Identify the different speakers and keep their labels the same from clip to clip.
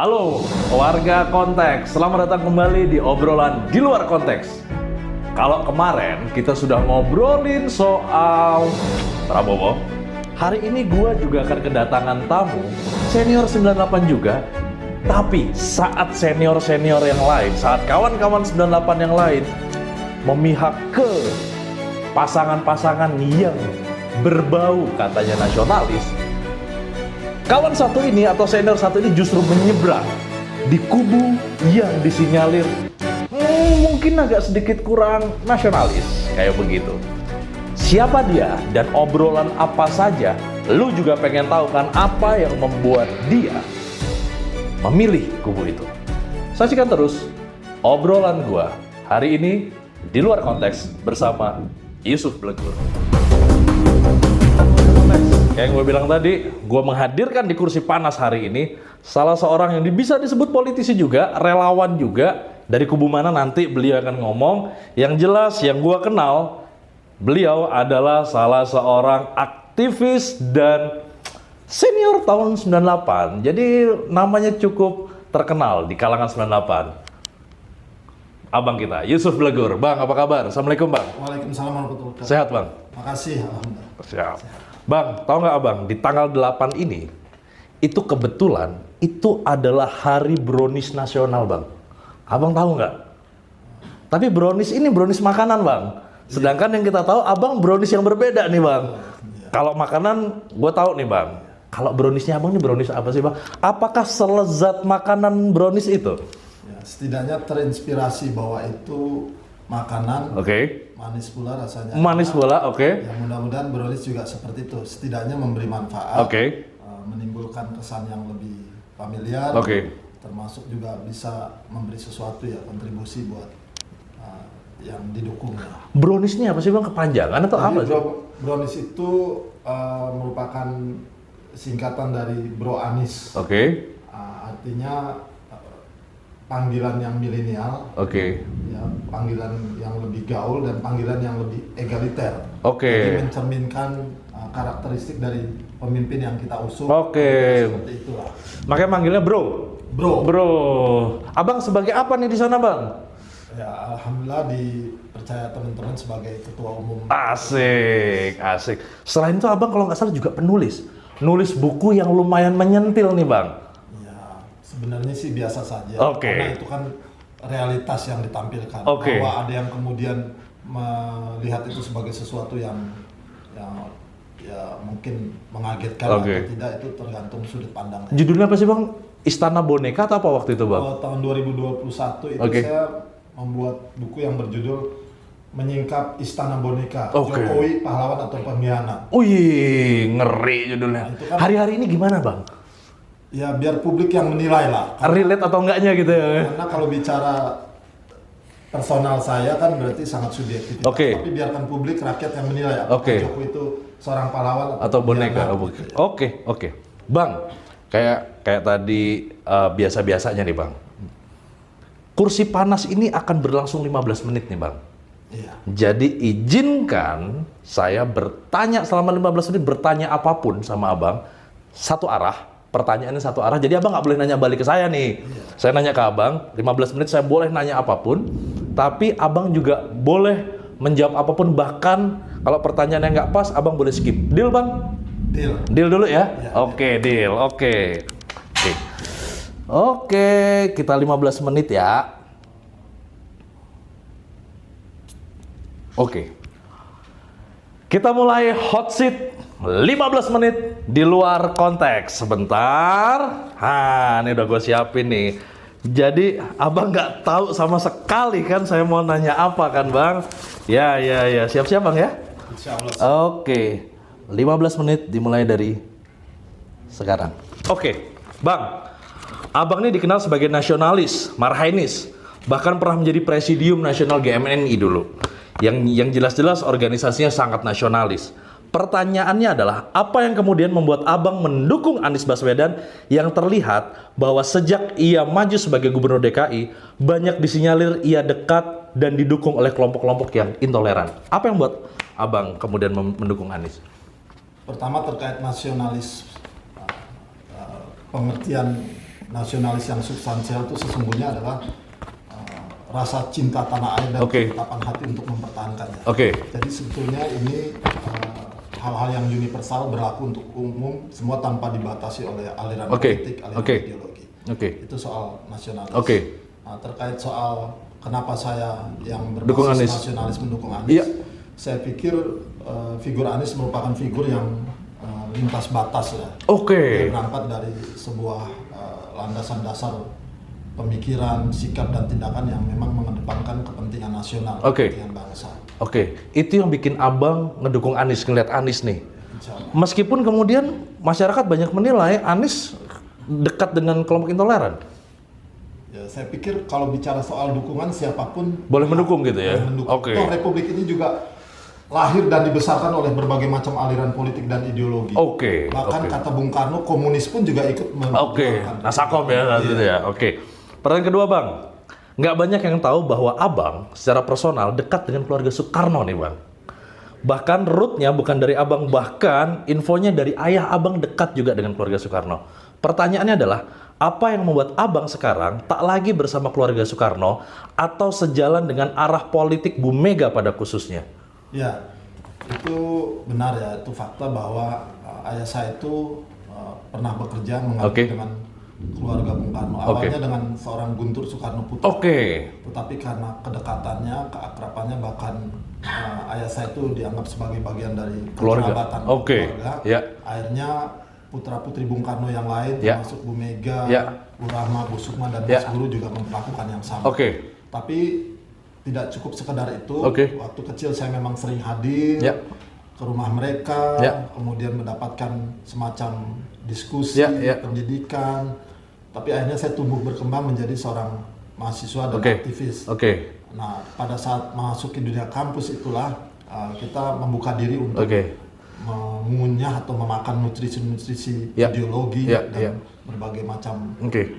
Speaker 1: Halo warga konteks, selamat datang kembali di obrolan di luar konteks. Kalau kemarin kita sudah ngobrolin soal Prabowo, hari ini gua juga akan kedatangan tamu senior 98 juga. Tapi saat senior-senior yang lain, saat kawan-kawan 98 yang lain memihak ke pasangan-pasangan yang berbau katanya nasionalis, kawan satu ini atau senior satu ini justru menyeberang di kubu yang disinyalir mungkin agak sedikit kurang nasionalis, kayak begitu. Siapa dia dan obrolan apa saja? Lu juga pengen tahu kan apa yang membuat dia memilih kubu itu? Saksikan terus obrolan gua hari ini di luar konteks bersama Yusuf Blegur. Kayak yang gue bilang tadi, gue menghadirkan di kursi panas hari ini salah seorang yang bisa disebut politisi juga, relawan juga. Dari kubu mana nanti beliau akan ngomong. Yang jelas yang gue kenal, beliau adalah salah seorang aktivis dan senior tahun 98. Jadi namanya cukup terkenal di kalangan 98. Abang kita, Yusuf Blegur. Bang, apa kabar? Assalamualaikum, Bang.
Speaker 2: Waalaikumsalam warahmatullahi wabarakatuh.
Speaker 1: Sehat, Bang?
Speaker 2: Makasih, alhamdulillah.
Speaker 1: Siap. Bang, tahu nggak Abang, di tanggal 8 ini, itu kebetulan, itu adalah hari brownies nasional, Bang. Abang tahu nggak? Tapi brownies ini brownies makanan, Bang. Sedangkan yang kita tahu, Abang brownies yang berbeda nih, Bang. Kalau makanan, gue tahu nih, Bang. Kalau browniesnya Abang ini brownies apa sih, Bang? Apakah selezat makanan brownies itu?
Speaker 2: Ya, setidaknya terinspirasi bahwa itu makanan,
Speaker 1: Oke.
Speaker 2: manis pula rasanya.
Speaker 1: Manis pula, oke.
Speaker 2: Ya, mudah-mudahan brownies juga seperti itu. Setidaknya memberi manfaat,
Speaker 1: Oke.
Speaker 2: Menimbulkan kesan yang lebih familiar,
Speaker 1: Oke.
Speaker 2: termasuk juga bisa memberi sesuatu ya, kontribusi buat yang didukungnya.
Speaker 1: Brownies ini apa sih, Bang? Kepanjangan atau apa sih?
Speaker 2: Brownies itu merupakan singkatan dari Bro Anis.
Speaker 1: Oke.
Speaker 2: Artinya panggilan yang milenial,
Speaker 1: Oke.
Speaker 2: ya, panggilan yang lebih gaul dan panggilan yang lebih egaliter.
Speaker 1: Oke.
Speaker 2: Jadi mencerminkan karakteristik dari pemimpin yang kita usung.
Speaker 1: Oke.
Speaker 2: Seperti itulah.
Speaker 1: Makanya manggilnya bro.
Speaker 2: Bro.
Speaker 1: Bro. Abang sebagai apa nih di sana, Bang?
Speaker 2: Ya, alhamdulillah dipercaya teman-teman sebagai ketua umum.
Speaker 1: Asik, asik. Selain itu Abang kalau nggak salah juga penulis. Nulis buku yang lumayan menyentil nih, Bang.
Speaker 2: Ya, sebenarnya sih biasa saja.
Speaker 1: Oke.
Speaker 2: Karena itu kan realitas yang ditampilkan.
Speaker 1: Oke.
Speaker 2: Bahwa ada yang kemudian melihat itu sebagai sesuatu yang ya mungkin mengagetkan
Speaker 1: Oke.
Speaker 2: atau tidak, itu tergantung sudut pandangnya.
Speaker 1: Judulnya apa sih, Bang? Istana Boneka atau apa waktu itu, Bang?
Speaker 2: Tahun 2021 itu
Speaker 1: Oke.
Speaker 2: saya membuat buku yang berjudul Menyingkap Istana Boneka,
Speaker 1: Oke.
Speaker 2: Jokowi Pahlawan atau Pengkhianat.
Speaker 1: Wih, ngeri judulnya.
Speaker 2: Nah, itu kan-
Speaker 1: Hari-hari ini gimana, Bang?
Speaker 2: Ya biar publik yang menilai lah.
Speaker 1: Relate atau enggaknya gitu ya?
Speaker 2: Karena kalau bicara personal saya kan berarti sangat subjektif.
Speaker 1: Oke.
Speaker 2: Tapi biarkan publik, rakyat yang menilai apakah
Speaker 1: Oke.
Speaker 2: Jokowi itu seorang pahlawan
Speaker 1: Atau boneka.
Speaker 2: pengkhianat,
Speaker 1: Oh,
Speaker 2: gitu ya.
Speaker 1: Oke, oke. Bang, kayak tadi biasa-biasanya nih, Bang. Kursi panas ini akan berlangsung 15 menit nih, Bang.
Speaker 2: Iya.
Speaker 1: Jadi izinkan saya bertanya selama 15 menit, bertanya apapun sama Abang, satu arah, pertanyaannya satu arah, jadi Abang nggak boleh nanya balik ke saya nih. Saya nanya ke Abang, 15 menit saya boleh nanya apapun, tapi Abang juga boleh menjawab apapun, bahkan kalau pertanyaannya nggak pas, Abang boleh skip. Deal, Bang?
Speaker 2: Deal.
Speaker 1: Deal dulu ya?
Speaker 2: Ya,
Speaker 1: Oke, deal. Oke. Oke. Oke, kita 15 menit ya. Oke. Kita mulai hot seat 15 menit di luar konteks. Sebentar. Ini udah gue siapin nih. Jadi Abang nggak tahu sama sekali kan saya mau nanya apa kan, Bang? Ya. Siap-siap, Bang ya?
Speaker 2: Insya Allah.
Speaker 1: Oke. 15 menit dimulai dari sekarang. Oke, Bang. Abang ini dikenal sebagai nasionalis, marhainis, bahkan pernah menjadi presidium nasional GMNI dulu. Yang jelas-jelas organisasinya sangat nasionalis. Pertanyaannya adalah, apa yang kemudian membuat Abang mendukung Anies Baswedan yang terlihat bahwa sejak ia maju sebagai gubernur DKI, banyak disinyalir ia dekat dan didukung oleh kelompok-kelompok yang intoleran. Apa yang membuat Abang kemudian mendukung Anies?
Speaker 2: Pertama terkait nasionalis, pengertian nasionalis yang substansial itu sesungguhnya adalah rasa cinta tanah air dan ketetapan hati untuk mempertahankannya. Jadi sebetulnya ini hal-hal yang universal berlaku untuk umum, semua tanpa dibatasi oleh aliran politik, aliran ideologi. Itu soal nasionalis. Nah, terkait soal kenapa saya yang berbasis nasionalis mendukung Anies, saya pikir figur Anies merupakan figur yang lintas batas ya. Dia berangkat dari sebuah landasan dasar pemikiran, sikap dan tindakan yang memang mengedepankan kepentingan nasional, kepentingan bangsa. Itu yang bikin abang ngedukung Anies, ngeliat Anies nih. Meskipun kemudian masyarakat banyak menilai Anies dekat dengan kelompok intoleran. Ya, saya pikir kalau bicara soal dukungan siapapun
Speaker 1: boleh mendukung gitu ya.
Speaker 2: Toh Republik ini juga lahir dan dibesarkan oleh berbagai macam aliran politik dan ideologi. Bahkan kata Bung Karno, komunis pun juga ikut
Speaker 1: Nasakom ya. Pertanyaan kedua Bang, nggak banyak yang tahu bahwa Abang secara personal dekat dengan keluarga Soekarno nih Bang. Bahkan rootnya bukan dari Abang, bahkan infonya dari ayah Abang dekat juga dengan keluarga Soekarno. Pertanyaannya adalah, apa yang membuat Abang sekarang tak lagi bersama keluarga Soekarno atau sejalan dengan arah politik Bu Mega pada khususnya?
Speaker 2: Ya, itu benar ya, itu fakta bahwa ayah saya itu pernah bekerja mengabdi dengan keluarga Bung Karno. Awalnya dengan seorang Guntur Soekarno Putra. Tetapi karena kedekatannya, keakrabannya, bahkan ayah saya itu dianggap sebagai bagian dari kekerabatan keluarga. Akhirnya putra-putri Bung Karno yang lain, termasuk Bu Mega, Bu Rahma, Bu Sukma, dan Mas Guru juga melakukan yang sama. Tapi tidak cukup sekedar itu. Waktu kecil saya memang sering hadir ke rumah mereka, kemudian mendapatkan semacam diskusi, pendidikan. Tapi akhirnya saya tumbuh berkembang menjadi seorang mahasiswa dan aktivis. Nah, pada saat masuk ke dunia kampus itulah kita membuka diri untuk mengunyah atau memakan nutrisi-nutrisi ideologi dan berbagai macam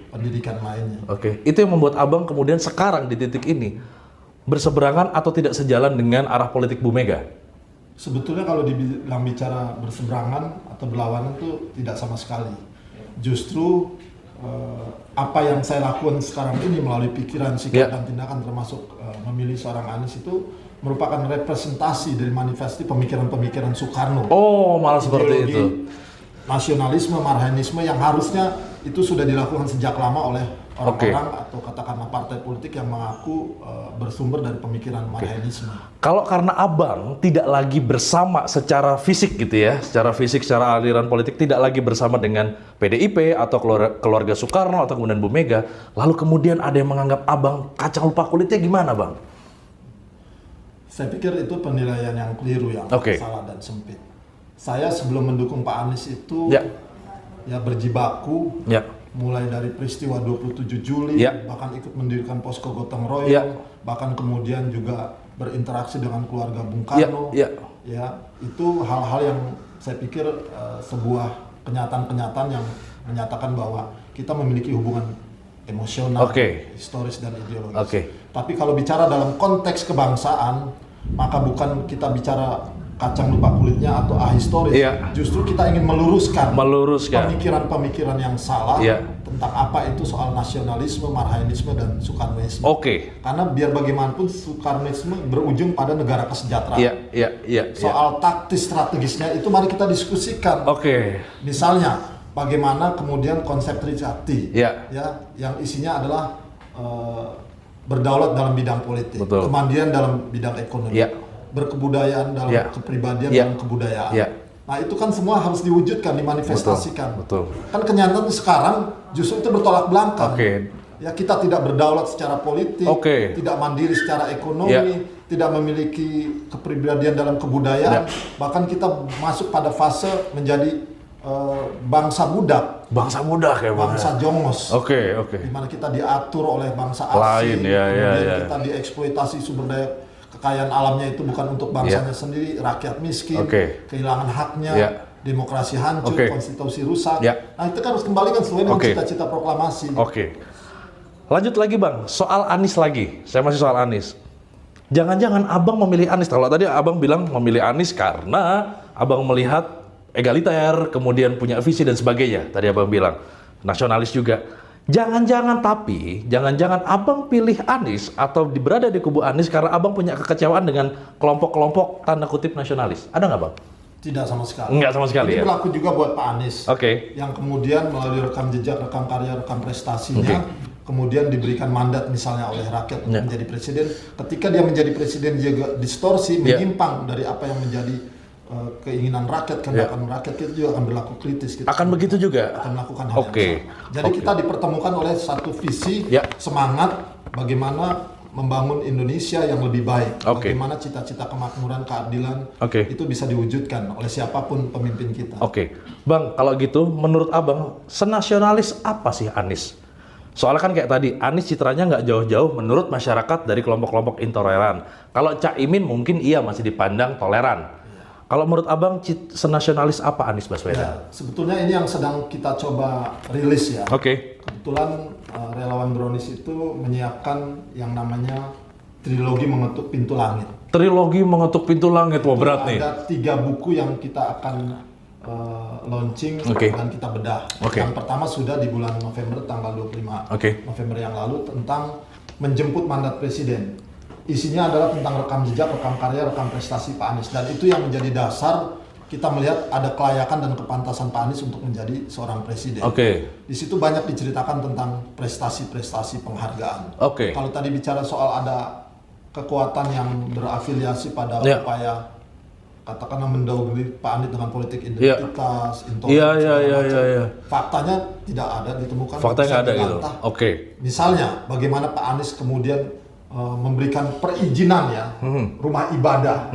Speaker 2: pendidikan lainnya.
Speaker 1: Itu yang membuat Abang kemudian sekarang di titik ini berseberangan atau tidak sejalan dengan arah politik Bu Mega?
Speaker 2: Sebetulnya kalau dibilang bicara berseberangan atau berlawanan itu tidak sama sekali. Justru apa yang saya lakukan sekarang ini melalui pikiran, sikap dan tindakan termasuk memilih seorang Anies itu merupakan representasi dari manifestasi pemikiran-pemikiran Soekarno.
Speaker 1: Malah seperti itu.
Speaker 2: Nasionalisme, marhaenisme yang harusnya itu sudah dilakukan sejak lama oleh orang-orang atau katakanlah partai politik yang mengaku bersumber dari pemikiran marhaenisme.
Speaker 1: Kalau karena Abang tidak lagi bersama secara fisik gitu ya, secara aliran politik tidak lagi bersama dengan PDIP atau keluarga Soekarno atau kemudian Bu Mega, lalu kemudian ada yang menganggap Abang kacang lupa kulitnya, gimana Bang?
Speaker 2: Saya pikir itu penilaian yang keliru, yang salah dan sempit. Saya sebelum mendukung Pak Anies itu ya berjibaku, mulai dari peristiwa 27 Juli, bahkan ikut mendirikan posko gotong royong, bahkan kemudian juga berinteraksi dengan keluarga Bung Karno. Ya, itu hal-hal yang saya pikir sebuah kenyataan-kenyataan yang menyatakan bahwa kita memiliki hubungan emosional, historis dan ideologis. Tapi kalau bicara dalam konteks kebangsaan, maka bukan kita bicara kacang lupa kulitnya atau ahistoris. Justru kita ingin meluruskan pemikiran-pemikiran yang salah tentang apa itu soal nasionalisme, marhaenisme dan Soekarnoisme. Karena biar bagaimanapun Soekarnoisme berujung pada negara kesejahteraan. Soal taktis strategisnya itu mari kita diskusikan. Misalnya bagaimana kemudian konsep Trisakti yang isinya adalah berdaulat dalam bidang politik, kemandirian dalam bidang ekonomi, berkebudayaan dalam kepribadian dalam kebudayaan. Nah itu kan semua harus diwujudkan, dimanifestasikan. Kan kenyataan sekarang justru itu bertolak belakang. Ya kita tidak berdaulat secara politik, tidak mandiri secara ekonomi, tidak memiliki kepribadian dalam kebudayaan, bahkan kita masuk pada fase menjadi bangsa budak. Bangsa jongos. Di mana kita diatur oleh bangsa asing, kemudian kita dieksploitasi sumber daya kekayaan alamnya itu bukan untuk bangsanya sendiri, rakyat miskin, kehilangan haknya, demokrasi hancur, konstitusi rusak. Nah itu kan harus kembalikan sesuai dengan cita-cita proklamasi.
Speaker 1: Lanjut lagi Bang, soal Anies lagi. Saya masih soal Anies. Jangan-jangan Abang memilih Anies, kalau tadi Abang bilang memilih Anies karena Abang melihat egaliter, kemudian punya visi dan sebagainya. Tadi Abang bilang, nasionalis juga. Jangan-jangan abang pilih Anies atau berada di kubu Anies karena abang punya kekecewaan dengan kelompok-kelompok tanda kutip nasionalis. Ada nggak bang?
Speaker 2: Tidak sama sekali.
Speaker 1: Nggak sama sekali.
Speaker 2: Ini
Speaker 1: ya?
Speaker 2: berlaku juga buat Pak Anies.
Speaker 1: Oke.
Speaker 2: Yang kemudian melalui rekam jejak, rekam karya, rekam prestasinya, kemudian diberikan mandat misalnya oleh rakyat untuk menjadi presiden. Ketika dia menjadi presiden, dia distorsi, menyimpang dari apa yang menjadi keinginan rakyat, kehendakan rakyat, itu juga akan berlaku kritis. Kita
Speaker 1: akan begitu juga?
Speaker 2: Akan melakukan hal yang sama. Jadi kita dipertemukan oleh satu visi, semangat bagaimana membangun Indonesia yang lebih baik. Bagaimana cita-cita kemakmuran, keadilan itu bisa diwujudkan oleh siapapun pemimpin kita.
Speaker 1: Bang, kalau gitu menurut abang, senasionalis apa sih Anies? Soalnya kan kayak tadi, Anies citranya nggak jauh-jauh menurut masyarakat dari kelompok-kelompok intoleran. Kalau Cak Imin mungkin iya masih dipandang toleran. Kalau menurut abang, senasionalis apa Anies Baswedan?
Speaker 2: Sebetulnya ini yang sedang kita coba rilis ya.
Speaker 1: Kebetulan
Speaker 2: relawan Brownies itu menyiapkan yang namanya trilogi mengetuk pintu langit.
Speaker 1: Trilogi mengetuk pintu langit, wah berat nih.
Speaker 2: Ada 3 buku yang kita akan launching dan kita bedah. Yang pertama sudah di bulan November, tanggal 25 November yang lalu, tentang menjemput mandat presiden. Isinya adalah tentang rekam jejak, rekam karya, rekam prestasi Pak Anies, dan itu yang menjadi dasar kita melihat ada kelayakan dan kepantasan Pak Anies untuk menjadi seorang presiden. Di situ banyak diceritakan tentang prestasi-prestasi penghargaan. Kalau tadi bicara soal ada kekuatan yang berafiliasi pada upaya katakanlah mendahului Pak Anies dengan politik identitas, intoleransi, faktanya tidak ada ditemukan.
Speaker 1: Faktanya ada gitu.
Speaker 2: Misalnya bagaimana Pak Anies kemudian memberikan perizinan ya rumah ibadah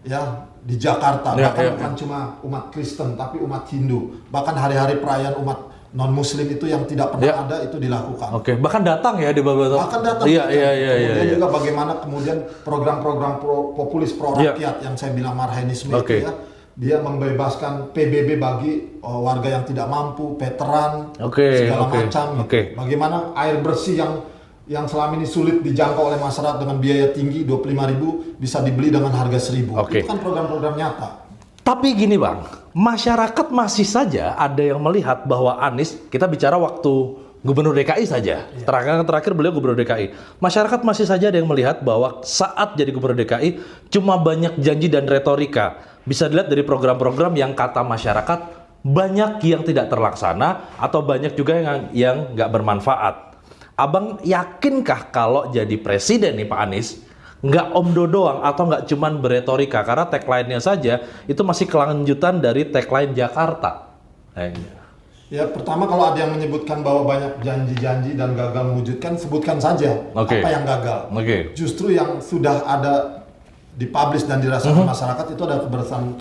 Speaker 2: ya di Jakarta, bahkan bukan cuma umat Kristen tapi umat Hindu, bahkan hari-hari perayaan umat non Muslim itu yang tidak pernah ada itu dilakukan.
Speaker 1: Bahkan datang ya di beberapa.
Speaker 2: Bahkan datang. Kemudian juga bagaimana kemudian program-program populis pro rakyat yang saya bilang marhainisme itu ya, dia membebaskan PBB bagi warga yang tidak mampu, veteran, segala macam. Bagaimana air bersih yang selama ini sulit dijangkau oleh masyarakat dengan biaya tinggi 25.000 bisa dibeli dengan harga 1.000. Itu kan program-program nyata.
Speaker 1: Tapi gini bang, masyarakat masih saja ada yang melihat bahwa Anies, kita bicara waktu Gubernur DKI saja, terakhir beliau Gubernur DKI. Masyarakat masih saja ada yang melihat bahwa saat jadi Gubernur DKI cuma banyak janji dan retorika. Bisa dilihat dari program-program yang kata masyarakat banyak yang tidak terlaksana atau banyak juga yang nggak bermanfaat. Abang yakinkah kalau jadi presiden nih Pak Anies nggak omdo doang atau nggak cuman beretorika, karena tagline-nya saja itu masih kelanjutan dari tagline Jakarta.
Speaker 2: Ya pertama, kalau ada yang menyebutkan bahwa banyak janji-janji dan gagal mewujudkan, sebutkan saja apa yang gagal. Justru yang sudah ada dipublish dan dirasakan masyarakat itu ada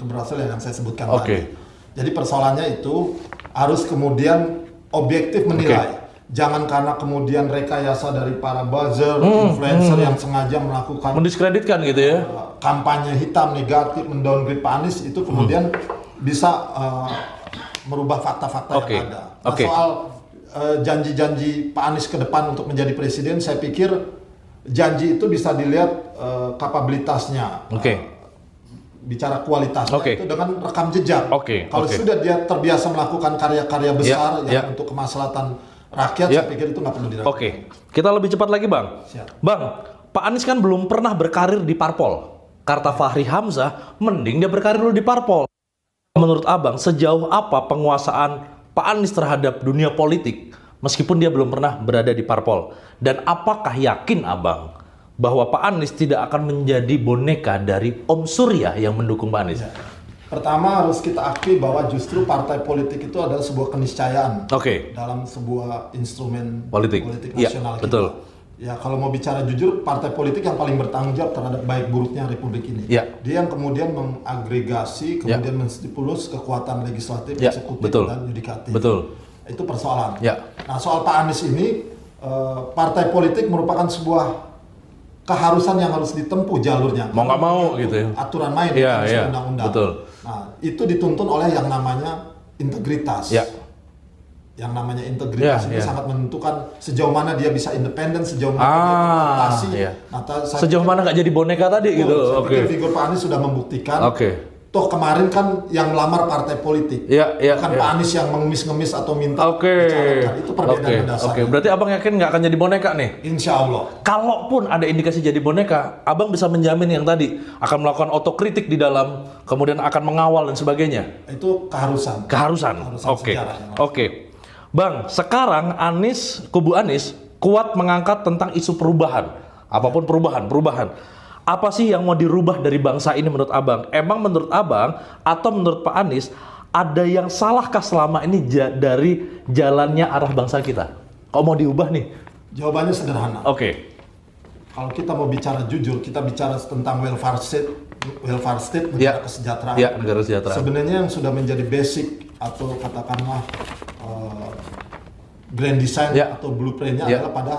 Speaker 2: keberhasilan yang saya sebutkan tadi. Jadi persoalannya itu harus kemudian objektif menilai. Jangan karena kemudian rekayasa dari para buzzer, influencer yang sengaja melakukan
Speaker 1: mendiskreditkan gitu ya,
Speaker 2: kampanye hitam negatif, mendowngrade Pak Anies itu kemudian bisa merubah fakta-fakta yang ada. Nah, soal janji-janji Pak Anies ke depan untuk menjadi presiden, saya pikir janji itu bisa dilihat kapabilitasnya. Bicara kualitasnya itu dengan rekam jejak. Kalau sudah dia terbiasa melakukan karya-karya besar yang untuk kemaslahatan rakyat, saya pikir itu nggak perlu diragukan.
Speaker 1: Kita lebih cepat lagi bang. Bang, Pak Anies kan belum pernah berkarir di parpol. Kata Fahri Hamzah, mending dia berkarir dulu di parpol. Menurut abang, sejauh apa penguasaan Pak Anies terhadap dunia politik meskipun dia belum pernah berada di parpol? Dan apakah yakin abang bahwa Pak Anies tidak akan menjadi boneka dari Om Surya yang mendukung Pak Anies?
Speaker 2: Pertama, harus kita akui bahwa justru partai politik itu adalah sebuah keniscayaan dalam sebuah instrumen politik nasional kita. Ya, kalau mau bicara jujur, partai politik yang paling bertanggung jawab terhadap baik buruknya Republik ini. Dia yang kemudian mengagregasi, kemudian menstimulus kekuatan legislatif, eksekutif, dan yudikatif. Itu persoalan. Nah, soal Pak Anies ini, partai politik merupakan sebuah keharusan yang harus ditempuh jalurnya.
Speaker 1: Mau nggak mau gitu ya.
Speaker 2: Aturan main undang-undang. Nah, itu dituntun oleh yang namanya integritas. Yang namanya integritas ini sangat menentukan sejauh mana dia bisa independen, sejauh mana dia berprestasi. Sejauh
Speaker 1: mana nggak jadi boneka tadi gitu.
Speaker 2: Saya pikir figur Pak Anies sudah membuktikan Toh kemarin kan yang melamar partai politik, bukan Pak Anies yang mengemis-ngemis atau minta dicalonkan. Itu perbedaan dasarnya.
Speaker 1: Berarti abang yakin nggak akan jadi boneka nih?
Speaker 2: Insya Allah.
Speaker 1: Kalaupun ada indikasi jadi boneka, abang bisa menjamin yang tadi akan melakukan otokritik di dalam, kemudian akan mengawal dan sebagainya.
Speaker 2: Itu keharusan.
Speaker 1: Oke. Bang, sekarang kubu Anies kuat mengangkat tentang isu perubahan, apapun perubahan. Apa sih yang mau dirubah dari bangsa ini menurut abang? Emang menurut abang atau menurut Pak Anies ada yang salahkah selama ini dari jalannya arah bangsa kita? Kok mau diubah nih?
Speaker 2: Jawabannya sederhana. Kalau kita mau bicara jujur, kita bicara tentang welfare state, negara kesejahteraan.
Speaker 1: Negara kesejahteraan.
Speaker 2: Sebenarnya yang sudah menjadi basic atau katakanlah grand design atau blueprintnya adalah pada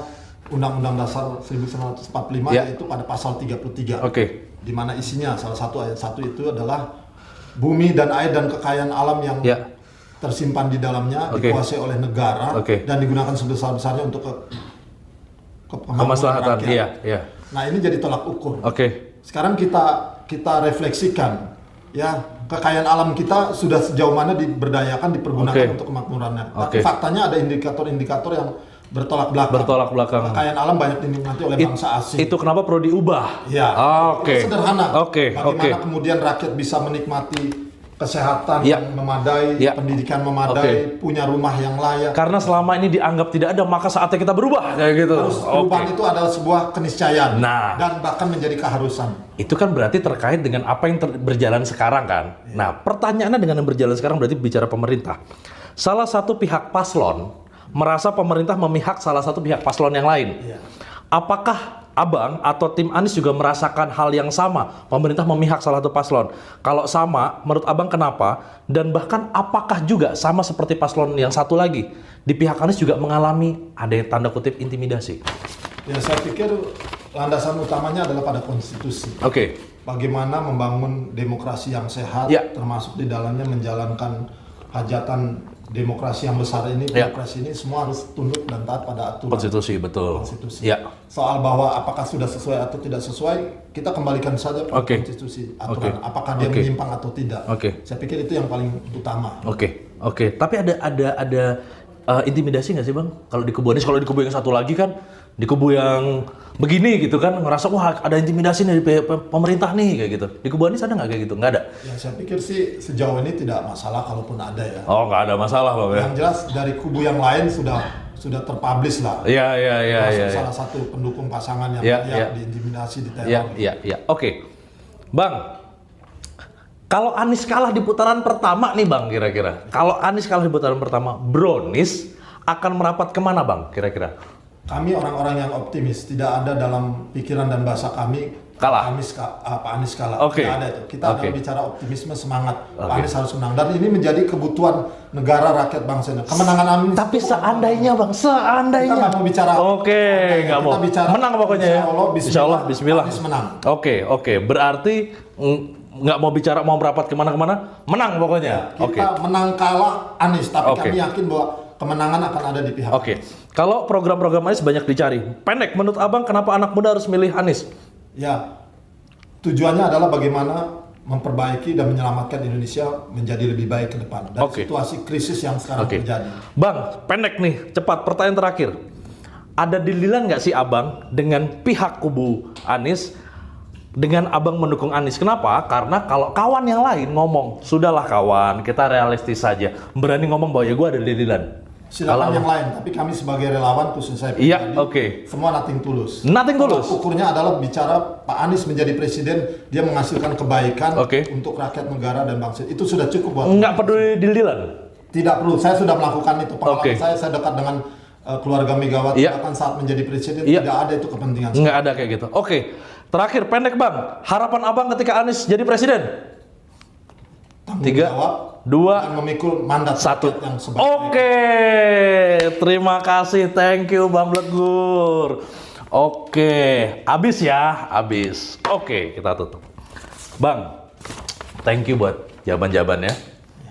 Speaker 2: Undang-Undang Dasar 1945 yaitu pada pasal 33. Di mana isinya salah satu ayat 1 itu adalah bumi dan air dan kekayaan alam yang tersimpan di dalamnya dikuasai oleh negara dan digunakan sebesar-besarnya untuk kemaslahatan rakyat. Nah, ini jadi tolak ukur. Sekarang kita refleksikan kekayaan alam kita sudah sejauh mana diberdayakan, dipergunakan untuk kemakmurannya. Tapi faktanya ada indikator-indikator yang bertolak belakang. Kekayaan alam banyak dinikmati oleh bangsa asing.
Speaker 1: Itu kenapa perlu diubah?
Speaker 2: Itu sederhana. Bagaimana kemudian rakyat bisa menikmati kesehatan yang memadai, pendidikan memadai, punya rumah yang layak.
Speaker 1: Karena selama ini dianggap tidak ada, maka saatnya kita berubah kayak gitu.
Speaker 2: Perubahan itu adalah sebuah keniscayaan dan bahkan menjadi keharusan.
Speaker 1: Itu kan berarti terkait dengan apa yang berjalan sekarang kan. Nah, pertanyaannya dengan yang berjalan sekarang berarti bicara pemerintah. Salah satu pihak paslon merasa pemerintah memihak salah satu pihak paslon yang lain. Apakah abang atau tim Anies juga merasakan hal yang sama? Pemerintah memihak salah satu paslon. Kalau sama, menurut abang kenapa? Dan bahkan apakah juga sama seperti paslon yang satu lagi? Di pihak Anies juga mengalami ada yang tanda kutip intimidasi.
Speaker 2: Ya, saya pikir landasan utamanya adalah pada konstitusi. Bagaimana membangun demokrasi yang sehat, termasuk di dalamnya menjalankan hajatan demokrasi yang besar ini, demokrasi ini semua harus tunduk dan taat pada aturan
Speaker 1: konstitusi.
Speaker 2: Soal bahwa apakah sudah sesuai atau tidak sesuai, kita kembalikan saja pada konstitusi aturan. Apakah dia menyimpang atau tidak? Saya pikir itu yang paling utama.
Speaker 1: Tapi ada intimidasi nggak sih bang? Kalau di kubu Anies, kalau di kubu yang satu lagi kan, di kubu yang begini gitu kan, ngerasa wah ada intimidasi dari pemerintah nih kayak gitu. Di kubu Anies ada nggak kayak gitu? Nggak ada?
Speaker 2: Ya, saya pikir sih sejauh ini tidak masalah kalaupun ada ya.
Speaker 1: Nggak ada masalah bang ya?
Speaker 2: Yang jelas dari kubu yang lain sudah terpublish lah. Salah satu pendukung pasangan yang diintimidasi, diteror.
Speaker 1: Bang, kalau Anies kalah di putaran pertama nih bang, kira-kira kalau Anies kalah di putaran pertama, Brownies akan merapat kemana bang, kira-kira?
Speaker 2: Kami orang-orang yang optimis, tidak ada dalam pikiran dan bahasa kami
Speaker 1: kalah.
Speaker 2: Pak Anies kalah. Tidak ada itu. Kita akan bicara optimisme, semangat. Pak Anies harus menang. Dan ini menjadi kebutuhan negara, rakyat, bangsa. Kemenangan Anies.
Speaker 1: Tapi seandainya bang, seandainya.
Speaker 2: Kita nggak mau bicara.
Speaker 1: Nggak mau. Menang pokoknya ya.
Speaker 2: Insya Allah, Bismillah.
Speaker 1: Anies menang. Berarti nggak mau bicara mau merapat kemana-kemana, menang pokoknya.
Speaker 2: Kita menang kalah Anies, tapi kami yakin bahwa kemenangan akan ada di pihak.
Speaker 1: Kalau program-program Anies banyak dicari. Pendek, menurut abang kenapa anak muda harus milih Anies?
Speaker 2: Ya, tujuannya adalah bagaimana memperbaiki dan menyelamatkan Indonesia menjadi lebih baik ke depan dari situasi krisis yang sekarang terjadi.
Speaker 1: Bang, pendek nih, cepat. Pertanyaan terakhir. Ada dililan nggak sih abang dengan pihak kubu Anies dengan abang mendukung Anies? Kenapa? Karena kalau kawan yang lain ngomong, sudahlah kawan, kita realistis saja. Berani ngomong bahwa ya gue ada dililan.
Speaker 2: Silakan yang lain, tapi kami sebagai relawan, khusus saya pribadi, semua nothing tulus.
Speaker 1: Nothing tulus.
Speaker 2: Ukurnya adalah bicara Pak Anies menjadi presiden, dia menghasilkan kebaikan untuk rakyat, negara, dan bangsa. Itu sudah cukup buat.
Speaker 1: Nggak peduli dililan?
Speaker 2: Tidak perlu, saya sudah melakukan itu. Pengalaman saya dekat dengan keluarga Megawati, bahkan saat menjadi presiden, tidak ada itu kepentingan.
Speaker 1: Nggak ada kayak gitu. Terakhir, pendek bang, harapan abang ketika Anies jadi presiden?
Speaker 2: 3, 2, dan memikul mandat
Speaker 1: 1
Speaker 2: yang sebaik.
Speaker 1: Terima kasih, thank you Bang Blegur. Abis ya, abis. Kita tutup. Bang, thank you buat jawaban-jawabannya.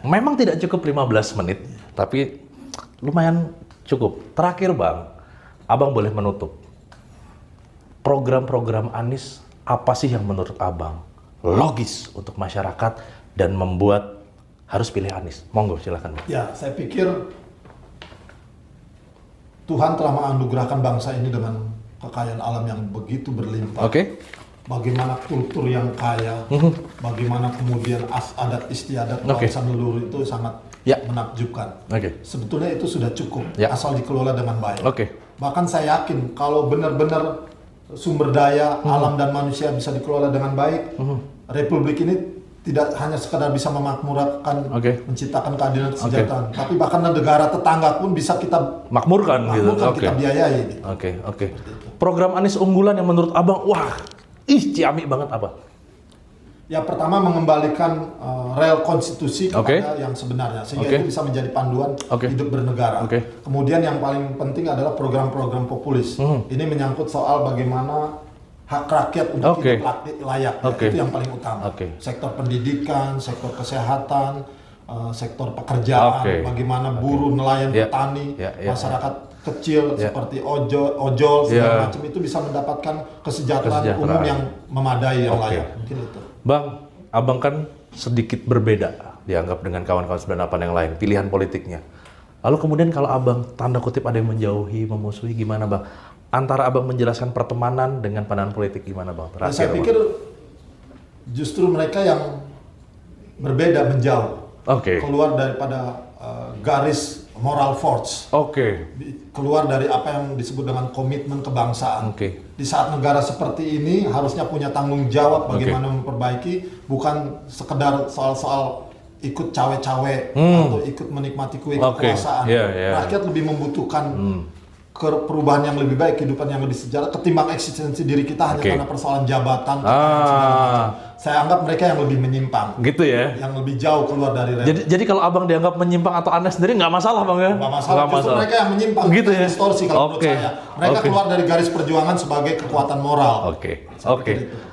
Speaker 1: Memang tidak cukup 15 menit, tapi lumayan cukup. Terakhir Bang, abang boleh menutup. Program-program Anies apa sih yang menurut abang logis untuk masyarakat dan membuat harus pilih Anies? Monggo, silakan.
Speaker 2: Ya, saya pikir Tuhan telah menganugerahkan bangsa ini dengan kekayaan alam yang begitu berlimpah. Bagaimana kultur yang kaya, bagaimana kemudian adat istiadat bangsa leluhur itu sangat menakjubkan. Sebetulnya itu sudah cukup, asal dikelola dengan baik. Bahkan saya yakin kalau benar-benar sumber daya alam dan manusia bisa dikelola dengan baik, Republik ini tidak hanya sekadar bisa memakmurkan, menciptakan keadilan kesejahteraan, tapi bahkan negara tetangga pun bisa kita
Speaker 1: makmurkan gitu.
Speaker 2: Kita biayai.
Speaker 1: Program Anies unggulan yang menurut Abang, wah, ciamik banget apa?
Speaker 2: Ya, pertama mengembalikan rel konstitusi kepada yang sebenarnya, sehingga itu bisa menjadi panduan hidup bernegara. Kemudian yang paling penting adalah program-program populis. Ini menyangkut soal bagaimana hak rakyat untuk hidup layak, itu yang paling utama. Sektor pendidikan, sektor kesehatan, sektor pekerjaan, bagaimana buruh, nelayan, petani, masyarakat kecil seperti ojol segala macam itu bisa mendapatkan kesejahteraan umum yang memadai, yang layak. Mungkin itu.
Speaker 1: Bang, Abang kan sedikit berbeda dianggap dengan kawan-kawan 98 yang lain, pilihan politiknya. Lalu kemudian kalau Abang tanda kutip ada yang menjauhi, memusuhi, gimana Bang? Antara Abang menjelaskan pertemanan dengan pandangan politik gimana Bang?
Speaker 2: Terakhir, saya pikir justru mereka yang berbeda menjauh, keluar daripada garis moral force, keluar dari apa yang disebut dengan komitmen kebangsaan. Di saat negara seperti ini harusnya punya tanggung jawab bagaimana memperbaiki, bukan sekedar soal-soal ikut cawe-cawe atau ikut menikmati kue kekuasaan. Rakyat lebih membutuhkan perubahan yang lebih baik, kehidupan yang lebih sejahtera ketimbang eksistensi diri kita hanya karena persoalan jabatan. Saya anggap mereka yang lebih menyimpang. Gitu ya? Yang lebih jauh keluar dari rel.
Speaker 1: Jadi kalau Abang dianggap menyimpang atau Anda sendiri nggak masalah Bang ya?
Speaker 2: Nggak masalah, justru mereka yang menyimpang. Gitu ya? Distorsi kalau menurut saya. Mereka keluar dari garis perjuangan sebagai kekuatan moral.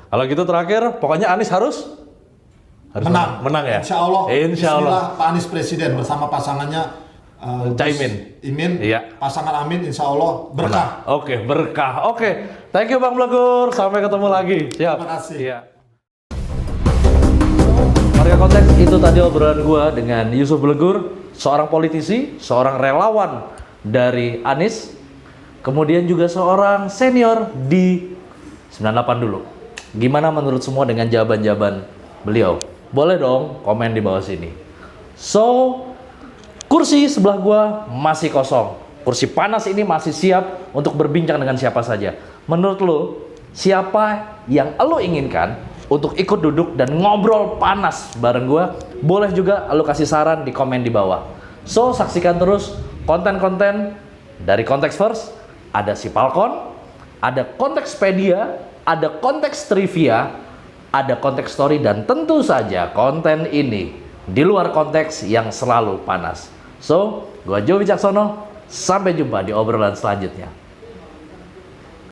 Speaker 2: Kalau gitu terakhir, pokoknya Anies harus menang. Menang ya? Insya Allah. Bismillah, Pak Anies Presiden bersama pasangannya Imin, pasangan Amin, insya Allah berkah. Berkah. Thank you Bang Blegur. Sampai ketemu lagi. Siap. Terima kasih.
Speaker 1: Warga Konteks, itu tadi obrolan gua dengan Yusuf Blegur, seorang politisi, seorang relawan dari Anies, kemudian juga seorang senior di 98 dulu. Gimana menurut semua dengan jawaban-jawaban beliau? Boleh dong komen di bawah sini. Kursi sebelah gua masih kosong. Kursi panas ini masih siap untuk berbincang dengan siapa saja. Menurut lo, siapa yang lo inginkan untuk ikut duduk dan ngobrol panas bareng gua? Boleh juga lo kasih saran di komen di bawah. Saksikan terus konten-konten dari Konteks First. Ada si Falcon, ada Kontekspedia, ada Konteks Trivia, ada Konteks Story, dan tentu saja konten ini di luar konteks yang selalu panas. Gua Joe Wicaksono, sampai jumpa di obrolan selanjutnya.